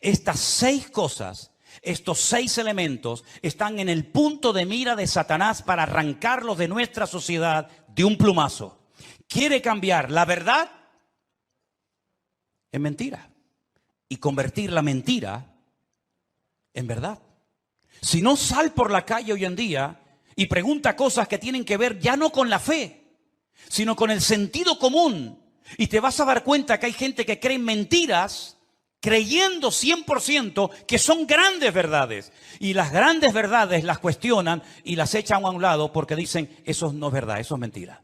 Estas 6 cosas, estos 6 elementos están en el punto de mira de Satanás para arrancarlos de nuestra sociedad de un plumazo. Quiere cambiar la verdad en mentira y convertir la mentira en verdad. Si no, sal por la calle hoy en día y pregunta cosas que tienen que ver ya no con la fe, sino con el sentido común. Y te vas a dar cuenta que hay gente que cree en mentiras creyendo 100% que son grandes verdades. Y las grandes verdades las cuestionan y las echan a un lado porque dicen, eso no es verdad, eso es mentira.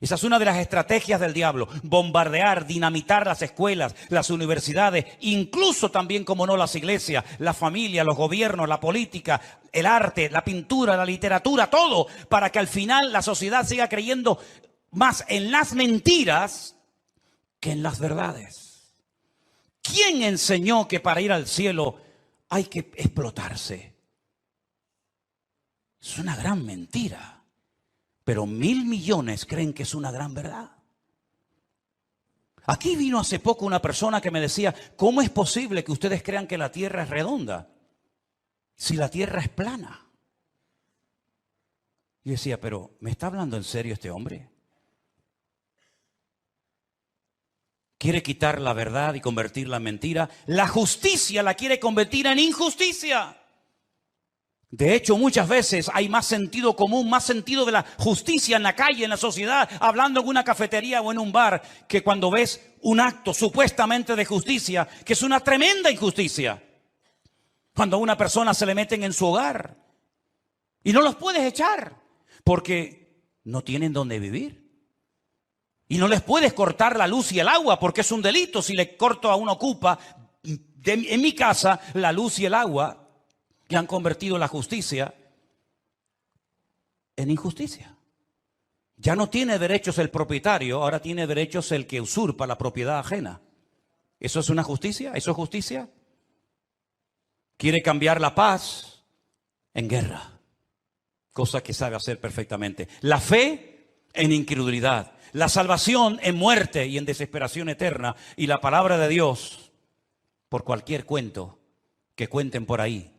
Esa es una de las estrategias del diablo, bombardear, dinamitar las escuelas, las universidades, incluso también, como no, las iglesias, la familia, los gobiernos, la política, el arte, la pintura, la literatura, todo, para que al final la sociedad siga creyendo más en las mentiras que en las verdades. ¿Quién enseñó que para ir al cielo hay que explotarse? Es una gran mentira. Pero 1.000 millones creen que es una gran verdad. Aquí vino hace poco una persona que me decía, ¿cómo es posible que ustedes crean que la tierra es redonda si la tierra es plana? Y decía, pero ¿me está hablando en serio este hombre? Quiere quitar la verdad y convertirla en mentira. La justicia la quiere convertir en injusticia. De hecho, muchas veces hay más sentido común, más sentido de la justicia en la calle, en la sociedad, hablando en una cafetería o en un bar, que cuando ves un acto supuestamente de justicia, que es una tremenda injusticia. Cuando a una persona se le meten en su hogar y no los puedes echar porque no tienen dónde vivir. Y no les puedes cortar la luz y el agua porque es un delito si le corto a un ocupa en mi casa la luz y el agua. Que han convertido la justicia en injusticia. Ya no tiene derechos el propietario, ahora tiene derechos el que usurpa la propiedad ajena. ¿Eso es una justicia? ¿Eso es justicia? Quiere cambiar la paz en guerra, cosa que sabe hacer perfectamente. La fe en incredulidad, la salvación en muerte y en desesperación eterna, y la palabra de Dios por cualquier cuento que cuenten por ahí,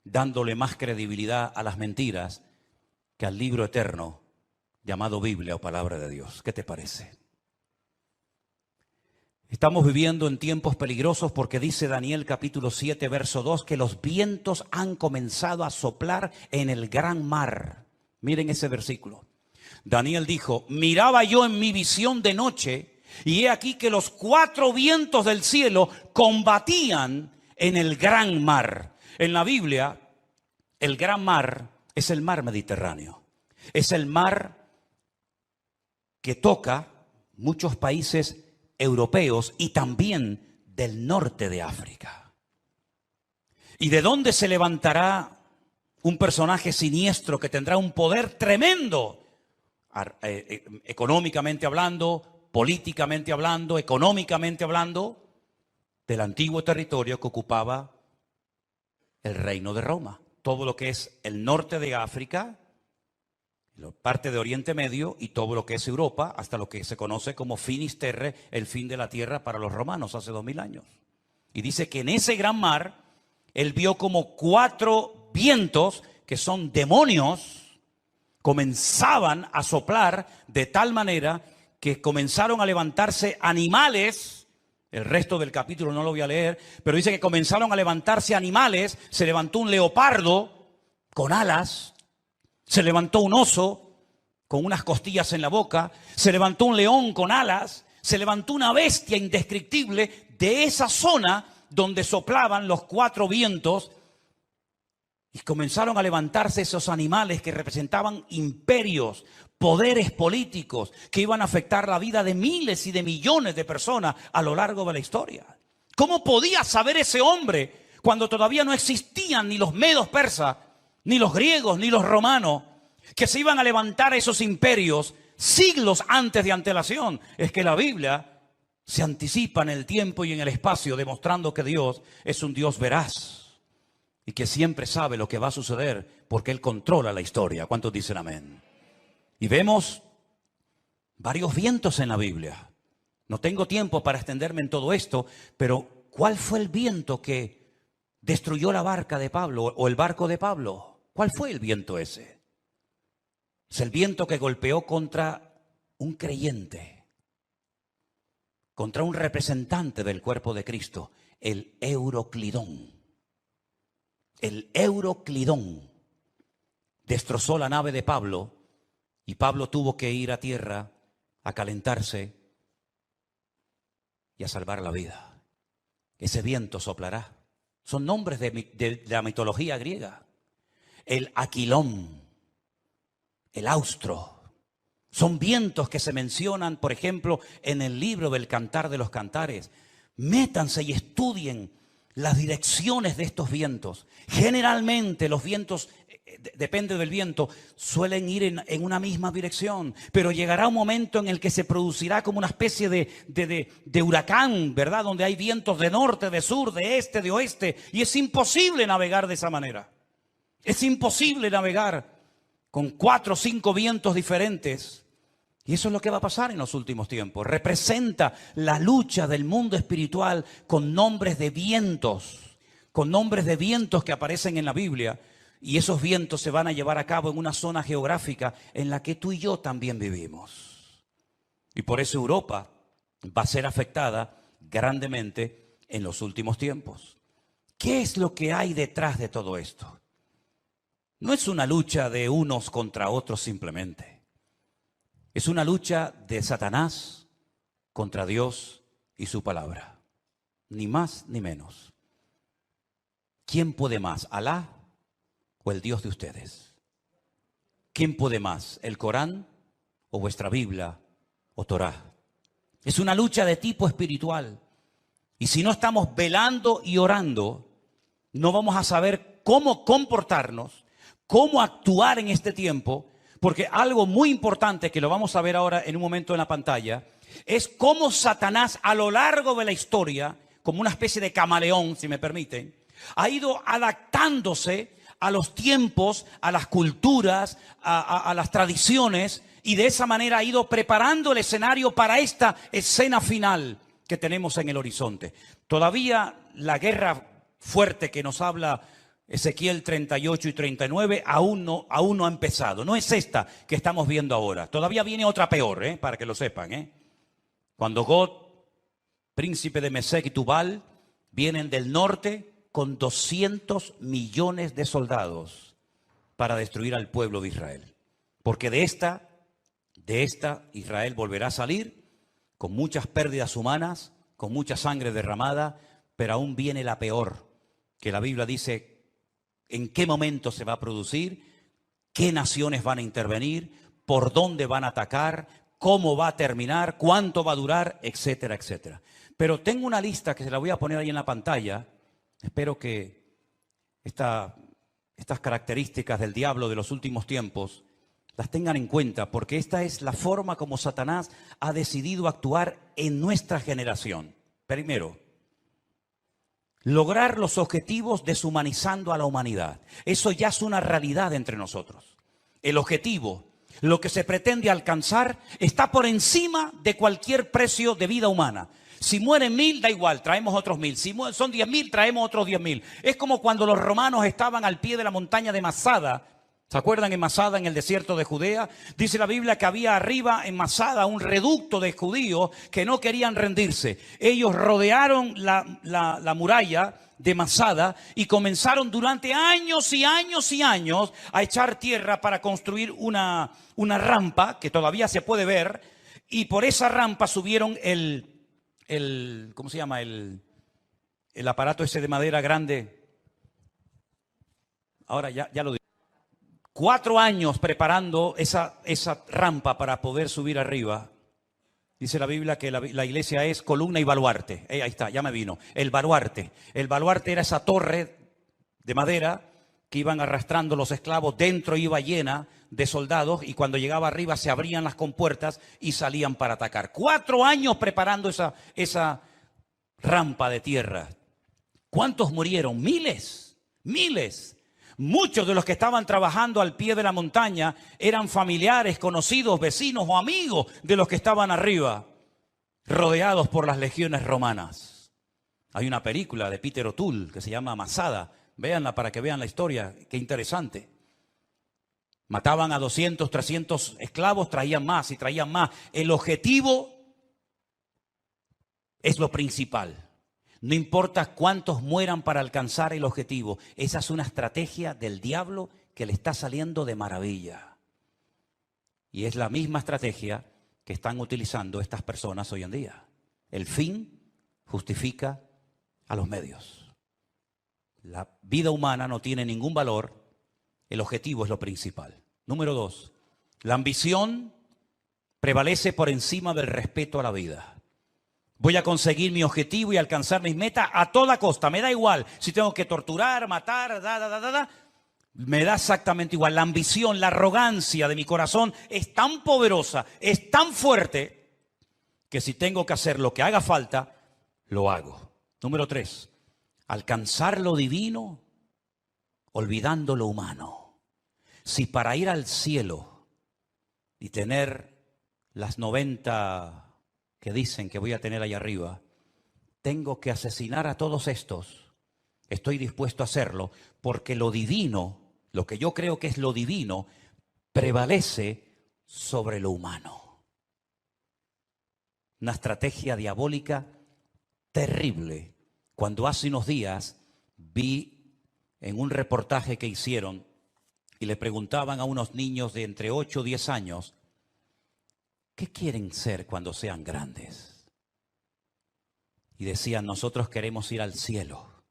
dándole más credibilidad a las mentiras que al libro eterno llamado Biblia o palabra de Dios. ¿Qué te parece? Estamos viviendo en tiempos peligrosos porque dice Daniel capítulo 7, verso 2, que los vientos han comenzado a soplar en el gran mar. Miren ese versículo. Daniel dijo, miraba yo en mi visión de noche y he aquí que los 4 vientos del cielo combatían en el gran mar. En la Biblia, el gran mar es el mar Mediterráneo. Es el mar que toca muchos países europeos y también del norte de África. ¿Y de dónde se levantará un personaje siniestro que tendrá un poder tremendo? Económicamente hablando, políticamente hablando, económicamente hablando, del antiguo territorio que ocupaba el reino de Roma. Todo lo que es el norte de África, parte de Oriente Medio y todo lo que es Europa, hasta lo que se conoce como finis terrae, el fin de la tierra para los romanos hace 2000 años. Y dice que en ese gran mar, él vio como 4 vientos, que son demonios, comenzaban a soplar de tal manera que comenzaron a levantarse animales. El resto del capítulo no lo voy a leer, pero dice que comenzaron a levantarse animales. Se levantó un leopardo con alas. Se levantó un oso con unas costillas en la boca, se levantó un león con alas, se levantó una bestia indescriptible de esa zona donde soplaban los 4 vientos y comenzaron a levantarse esos animales que representaban imperios, poderes políticos que iban a afectar la vida de miles y de millones de personas a lo largo de la historia. ¿Cómo podía saber ese hombre cuando todavía no existían ni los medos persas, ni los griegos, ni los romanos, que se iban a levantar esos imperios siglos antes de antelación? Es que la Biblia se anticipa en el tiempo y en el espacio, demostrando que Dios es un Dios veraz y que siempre sabe lo que va a suceder porque Él controla la historia. ¿Cuántos dicen amén? Y vemos varios vientos en la Biblia. No tengo tiempo para extenderme en todo esto, pero ¿cuál fue el viento que destruyó la barca de Pablo o el barco de Pablo? ¿Cuál fue el viento ese? Es el viento que golpeó contra un creyente, contra un representante del cuerpo de Cristo, el Euroclidón. El Euroclidón destrozó la nave de Pablo y Pablo tuvo que ir a tierra a calentarse y a salvar la vida. Ese viento soplará. Son nombres de la mitología griega. El Aquilón, el Austro, son vientos que se mencionan, por ejemplo, en el libro del Cantar de los Cantares. Métanse y estudien las direcciones de estos vientos. Generalmente los vientos, depende del viento, suelen ir en una misma dirección, pero llegará un momento en el que se producirá como una especie de huracán, ¿verdad? Donde hay vientos de norte, de sur, de este, de oeste, y es imposible navegar de esa manera. Es imposible navegar con 4 o 5 vientos diferentes. Y eso es lo que va a pasar en los últimos tiempos. Representa la lucha del mundo espiritual con nombres de vientos. Con nombres de vientos que aparecen en la Biblia. Y esos vientos se van a llevar a cabo en una zona geográfica en la que tú y yo también vivimos. Y por eso Europa va a ser afectada grandemente en los últimos tiempos. ¿Qué es lo que hay detrás de todo esto? No es una lucha de unos contra otros simplemente. Es una lucha de Satanás contra Dios y su palabra. Ni más ni menos. ¿Quién puede más? ¿Alá o el Dios de ustedes? ¿Quién puede más? ¿El Corán o vuestra Biblia o Torá? Es una lucha de tipo espiritual. Y si no estamos velando y orando, no vamos a saber cómo comportarnos, cómo actuar en este tiempo, Porque algo muy importante que lo vamos a ver ahora en un momento en la pantalla es cómo Satanás a lo largo de la historia, como una especie de camaleón, si me permiten, ha ido adaptándose a los tiempos, a las culturas, a las tradiciones, y de esa manera ha ido preparando el escenario para esta escena final que tenemos en el horizonte. Todavía la guerra fuerte que nos habla Ezequiel 38 y 39 aún no ha empezado. No es esta que estamos viendo ahora. Todavía viene otra peor, para que lo sepan. Cuando Gog, príncipe de Mesec y Tubal, vienen del norte con 200 millones de soldados para destruir al pueblo de Israel. Porque de esta Israel volverá a salir con muchas pérdidas humanas, con mucha sangre derramada, pero aún viene la peor, que la Biblia dice en qué momento se va a producir, qué naciones van a intervenir, por dónde van a atacar, cómo va a terminar, cuánto va a durar, etcétera, etcétera. Pero tengo una lista que se la voy a poner ahí en la pantalla. Espero que estas características del diablo de los últimos tiempos las tengan en cuenta, porque esta es la forma como Satanás ha decidido actuar en nuestra generación. Primero, lograr los objetivos deshumanizando a la humanidad. Eso ya es una realidad entre nosotros. El objetivo, lo que se pretende alcanzar, está por encima de cualquier precio de vida humana. Si mueren 1000, da igual, traemos otros 1000. Si son 10.000, traemos otros 10.000. Es como cuando los romanos estaban al pie de la montaña de Masada. ¿Se acuerdan en Masada, en el desierto de Judea? Dice la Biblia que había arriba en Masada un reducto de judíos que no querían rendirse. Ellos rodearon la muralla de Masada y comenzaron durante años y años y años a echar tierra para construir una rampa que todavía se puede ver, y por esa rampa subieron ¿cómo se llama? El aparato ese de madera grande. Ahora ya lo digo. 4 años preparando esa rampa para poder subir arriba. Dice la Biblia que la iglesia es columna y baluarte. Ahí está, ya me vino. El baluarte. El baluarte era esa torre de madera que iban arrastrando los esclavos. Dentro iba llena de soldados y cuando llegaba arriba se abrían las compuertas y salían para atacar. 4 años preparando esa rampa de tierra. ¿Cuántos murieron? Miles, miles. Muchos de los que estaban trabajando al pie de la montaña eran familiares, conocidos, vecinos o amigos de los que estaban arriba, rodeados por las legiones romanas. Hay una película de Peter O'Toole que se llama Masada. Véanla para que vean la historia. Qué interesante. Mataban a 200, 300 esclavos, traían más y traían más. El objetivo es lo principal. No importa cuántos mueran para alcanzar el objetivo. Esa es una estrategia del diablo que le está saliendo de maravilla. Y es la misma estrategia que están utilizando estas personas hoy en día. El fin justifica a los medios. La vida humana no tiene ningún valor. El objetivo es lo principal. Número 2. La ambición prevalece por encima del respeto a la vida. Voy a conseguir mi objetivo y alcanzar mis metas a toda costa. Me da igual si tengo que torturar, matar, me da exactamente igual. La ambición, la arrogancia de mi corazón es tan poderosa, es tan fuerte, que si tengo que hacer lo que haga falta, lo hago. Número 3. Alcanzar lo divino olvidando lo humano. Si para ir al cielo y tener las 90 que dicen que voy a tener ahí arriba, tengo que asesinar a todos estos, estoy dispuesto a hacerlo, porque lo divino, lo que yo creo que es lo divino, prevalece sobre lo humano. Una estrategia diabólica terrible. Cuando hace unos días vi en un reportaje que hicieron y le preguntaban a unos niños de entre 8 o 10 años, ¿qué quieren ser cuando sean grandes? Y decían, nosotros queremos ir al cielo.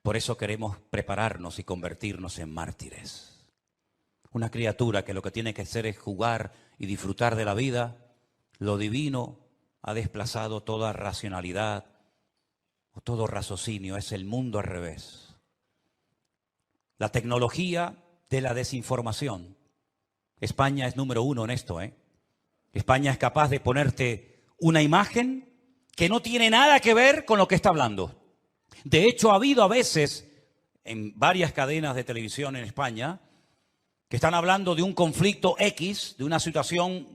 Por eso queremos prepararnos y convertirnos en mártires. Una criatura que lo que tiene que hacer es jugar y disfrutar de la vida. Lo divino ha desplazado toda racionalidad o todo raciocinio. Es el mundo al revés. La tecnología de la desinformación España es número uno en esto, ¿eh? España es capaz de ponerte una imagen que no tiene nada que ver con lo que está hablando. De hecho, ha habido a veces en varias cadenas de televisión en España que están hablando de un conflicto X, de una situación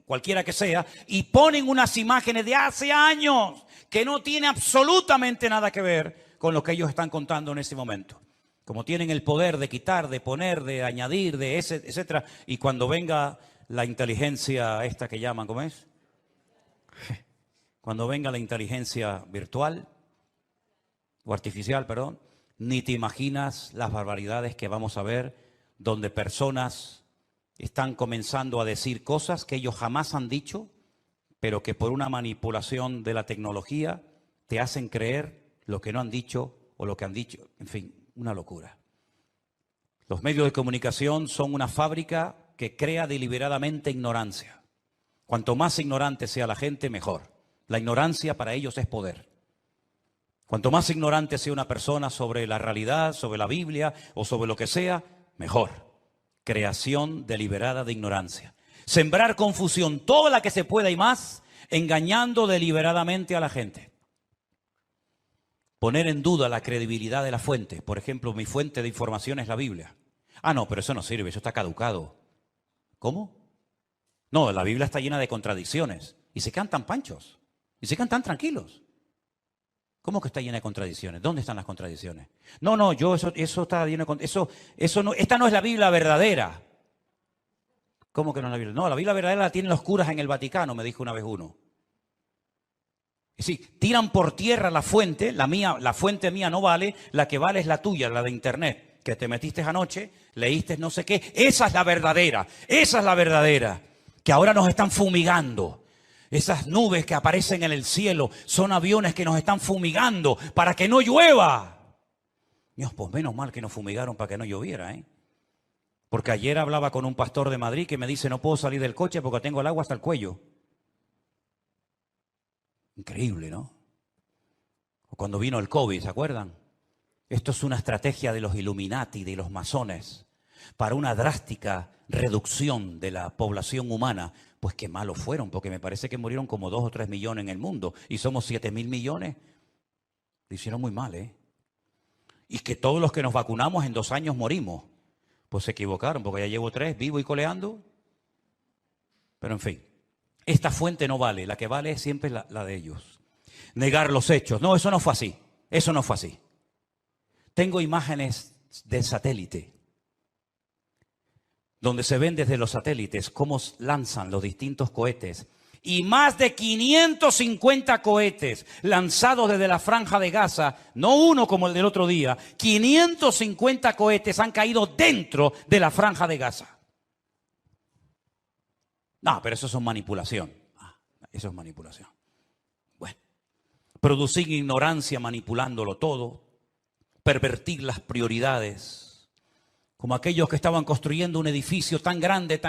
cualquiera que sea, y ponen unas imágenes de hace años que no tiene absolutamente nada que ver con lo que ellos están contando en ese momento. Como tienen el poder de quitar, de poner, de añadir, de ese, etcétera, y cuando venga la inteligencia esta que llaman, ¿cómo es? Cuando venga la inteligencia virtual, o artificial, perdón, ni te imaginas las barbaridades que vamos a ver, donde personas están comenzando a decir cosas que ellos jamás han dicho, pero que por una manipulación de la tecnología te hacen creer lo que no han dicho o lo que han dicho. En fin, una locura. Los medios de comunicación son una fábrica que crea deliberadamente ignorancia. Cuanto más ignorante sea la gente, mejor. La ignorancia para ellos es poder. Cuanto más ignorante sea una persona sobre la realidad, sobre la Biblia o sobre lo que sea, mejor. Creación deliberada de ignorancia. Sembrar confusión, toda la que se pueda y más, engañando deliberadamente a la gente. Poner en duda la credibilidad de la fuente. Por ejemplo, mi fuente de información es la Biblia. Ah, no, pero eso no sirve, eso está caducado. ¿Cómo? No, la Biblia está llena de contradicciones. Y se quedan tan panchos. Y se quedan tan tranquilos. ¿Cómo que está llena de contradicciones? ¿Dónde están las contradicciones? No, eso está lleno de contradicciones. Eso no, esta no es la Biblia verdadera. ¿Cómo que no es la Biblia? No, la Biblia verdadera la tienen los curas en el Vaticano, me dijo una vez uno. Sí, tiran por tierra la fuente, la fuente mía no vale, la que vale es la tuya, la de internet, que te metiste anoche, leíste no sé qué. Esa es la verdadera, que ahora nos están fumigando. Esas nubes que aparecen en el cielo son aviones que nos están fumigando para que no llueva. Dios, pues menos mal que nos fumigaron para que no lloviera, ¿eh? Porque ayer hablaba con un pastor de Madrid que me dice, no puedo salir del coche porque tengo el agua hasta el cuello. Increíble, ¿no? O cuando vino el COVID, ¿se acuerdan? Esto es una estrategia de los Illuminati, de los masones, para una drástica reducción de la población humana. Pues qué malos fueron, porque me parece que murieron como 2 o 3 millones en el mundo. Y somos 7.000 millones. Lo hicieron muy mal, ¿eh? Y que todos los que nos vacunamos en 2 años morimos. Pues se equivocaron, porque ya llevo 3, vivo y coleando. Pero en fin, esta fuente no vale, la que vale es siempre la de ellos. Negar los hechos. No, eso no fue así. Eso no fue así. Tengo imágenes de satélite, donde se ven desde los satélites cómo lanzan los distintos cohetes. Y más de 550 cohetes lanzados desde la Franja de Gaza, no uno como el del otro día, 550 cohetes han caído dentro de la Franja de Gaza. No, pero eso es manipulación. Eso es manipulación. Bueno, producir ignorancia manipulándolo todo, pervertir las prioridades. Como aquellos que estaban construyendo un edificio tan grande,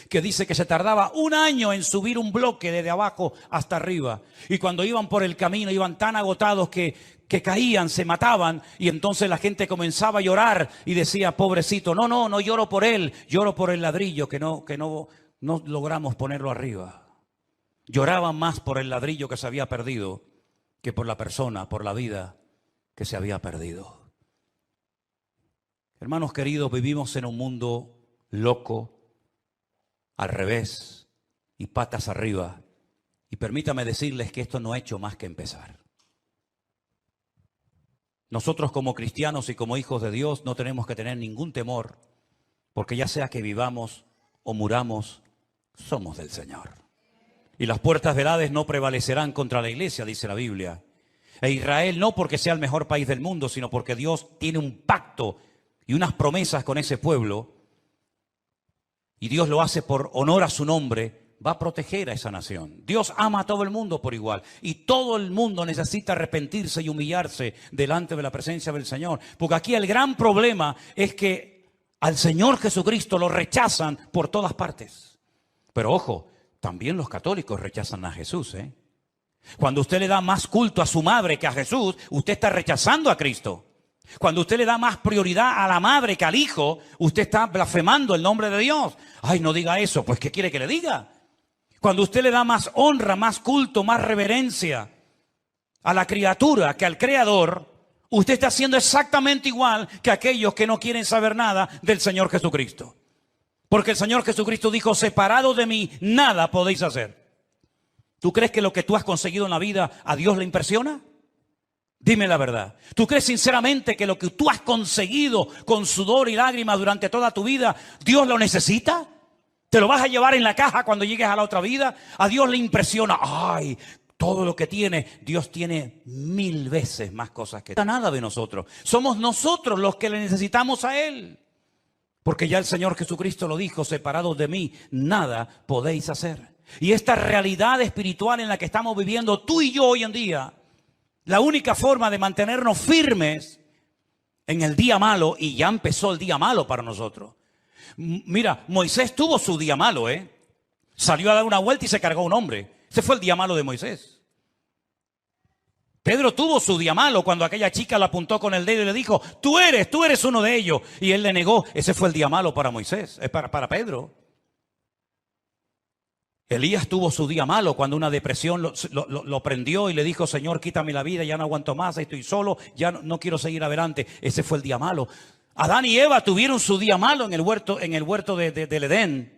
que dice que se tardaba 1 año en subir un bloque desde abajo hasta arriba. Y cuando iban por el camino iban tan agotados que caían, se mataban. Y entonces la gente comenzaba a llorar y decía, pobrecito, no lloro por él, lloro por el ladrillo que no logramos ponerlo arriba. Lloraban más por el ladrillo que se había perdido que por la persona, por la vida que se había perdido. Hermanos queridos, vivimos en un mundo loco, al revés y patas arriba. Y permítame decirles que esto no ha hecho más que empezar. Nosotros como cristianos y como hijos de Dios no tenemos que tener ningún temor, porque ya sea que vivamos o muramos, somos del Señor. Y las puertas del Hades no prevalecerán contra la iglesia, dice la Biblia. E Israel no porque sea el mejor país del mundo, sino porque Dios tiene un pacto y unas promesas con ese pueblo, y Dios lo hace por honor a su nombre, va a proteger a esa nación. Dios ama a todo el mundo por igual, y todo el mundo necesita arrepentirse y humillarse delante de la presencia del Señor. Porque aquí el gran problema es que al Señor Jesucristo lo rechazan por todas partes. Pero ojo, también los católicos rechazan a Jesús, ¿eh? Cuando usted le da más culto a su madre que a Jesús, usted está rechazando a Cristo. Cuando usted le da más prioridad a la madre que al hijo, usted está blasfemando el nombre de Dios. Ay, no diga eso, pues ¿qué quiere que le diga? Cuando usted le da más honra, más culto, más reverencia a la criatura que al Creador, usted está haciendo exactamente igual que aquellos que no quieren saber nada del Señor Jesucristo. Porque el Señor Jesucristo dijo, separados de mí, nada podéis hacer. ¿Tú crees que lo que tú has conseguido en la vida a Dios le impresiona? Dime la verdad. ¿Tú crees sinceramente que lo que tú has conseguido con sudor y lágrimas durante toda tu vida, Dios lo necesita? ¿Te lo vas a llevar en la caja cuando llegues a la otra vida? A Dios le impresiona. Ay, todo lo que tiene, Dios tiene 1000 veces más cosas que nada de nosotros. Somos nosotros los que le necesitamos a Él. Porque ya el Señor Jesucristo lo dijo, separados de mí, nada podéis hacer. Y esta realidad espiritual en la que estamos viviendo tú y yo hoy en día, la única forma de mantenernos firmes en el día malo, y ya empezó el día malo para nosotros. Mira, Moisés tuvo su día malo, Salió a dar una vuelta y se cargó un hombre. Ese fue el día malo de Moisés. Pedro tuvo su día malo cuando aquella chica lo apuntó con el dedo y le dijo, tú eres uno de ellos. Y él le negó. Ese fue el día malo para Moisés, para Pedro. Elías tuvo su día malo cuando una depresión lo prendió y le dijo, Señor, quítame la vida, ya no aguanto más, estoy solo, ya no quiero seguir adelante. Ese fue el día malo. Adán y Eva tuvieron su día malo en el huerto del Edén.